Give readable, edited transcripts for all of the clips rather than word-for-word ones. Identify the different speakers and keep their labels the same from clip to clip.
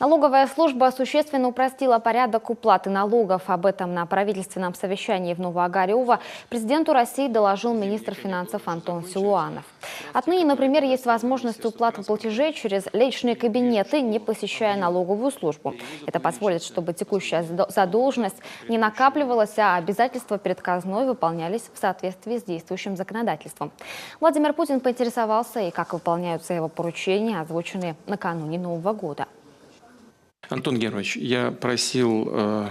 Speaker 1: Налоговая служба существенно упростила порядок уплаты налогов. Об этом на правительственном совещании в Новоогарево президенту России доложил министр финансов Антон Силуанов. Отныне, например, есть возможность уплаты платежей через личные кабинеты, не посещая налоговую службу. Это позволит, чтобы текущая задолженность не накапливалась, а обязательства перед казной выполнялись в соответствии с действующим законодательством. Владимир Путин поинтересовался, и как выполняются его поручения, озвученные накануне Нового года.
Speaker 2: Антон Германович, я просил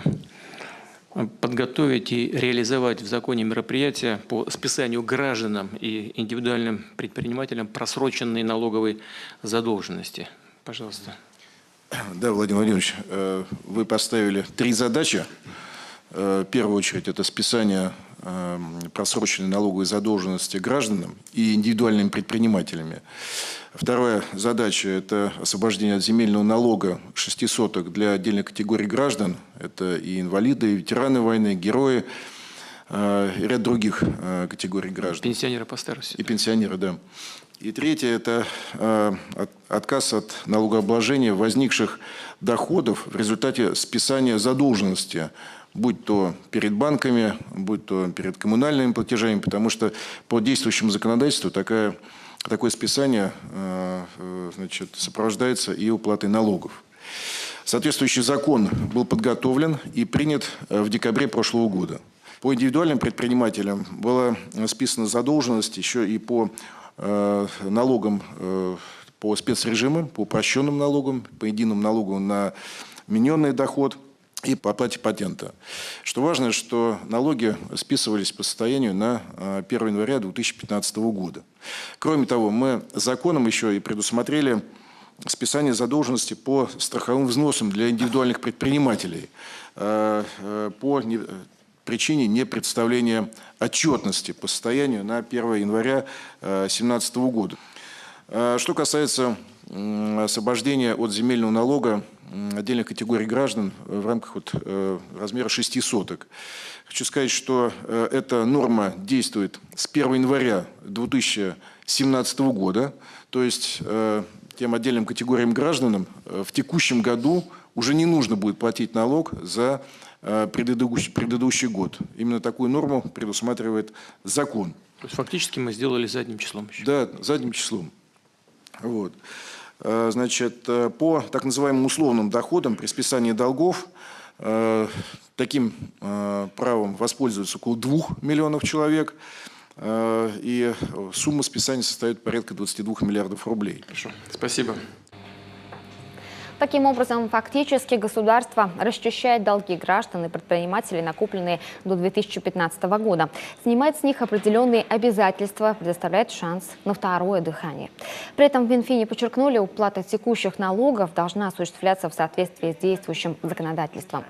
Speaker 2: подготовить и реализовать в законе мероприятия по списанию гражданам и индивидуальным предпринимателям просроченной налоговой задолженности. Пожалуйста.
Speaker 3: Да, Владимир Владимирович, вы поставили 3 задачи. В первую очередь это списание просроченной налоговой задолженности гражданам и индивидуальными предпринимателями. Вторая задача – это освобождение от земельного налога 6 соток для отдельных категорий граждан. Это и инвалиды, и ветераны войны, герои, и ряд других категорий граждан.
Speaker 2: Пенсионеры по старости.
Speaker 3: И пенсионеры, да. И третье – это отказ от налогообложения возникших доходов в результате списания задолженности, будь то перед банками, будь то перед коммунальными платежами, потому что по действующему законодательству такое списание сопровождается и уплатой налогов. Соответствующий закон был подготовлен и принят в декабре прошлого года. По индивидуальным предпринимателям была списана задолженность еще и по налогам, по спецрежимам, по упрощенным налогам, по единому налогу на вмененный доход и по оплате патента. Что важно, что налоги списывались по состоянию на 1 января 2015 года. Кроме того, мы законом еще и предусмотрели списание задолженности по страховым взносам для индивидуальных предпринимателей по причине непредставления отчетности по состоянию на 1 января 2017 года. Что касается освобождения от земельного налога отдельных категорий граждан в рамках размера 6 соток. Хочу сказать, что эта норма действует с 1 января 2017 года, то есть тем отдельным категориям гражданам в текущем году уже не нужно будет платить налог за предыдущий год. Именно такую норму предусматривает закон.
Speaker 2: То есть фактически мы сделали задним числом еще.
Speaker 3: Да, задним числом. Вот. Значит, по так называемым условным доходам при списании долгов таким правом воспользуются около 2 миллионов человек, и сумма списания составит порядка 22 миллиардов рублей.
Speaker 2: Хорошо, спасибо.
Speaker 1: Таким образом, фактически государство расчищает долги граждан и предпринимателей, накопленные до 2015 года. Снимает с них определенные обязательства, предоставляет шанс на второе дыхание. При этом в Минфине подчеркнули, уплата текущих налогов должна осуществляться в соответствии с действующим законодательством.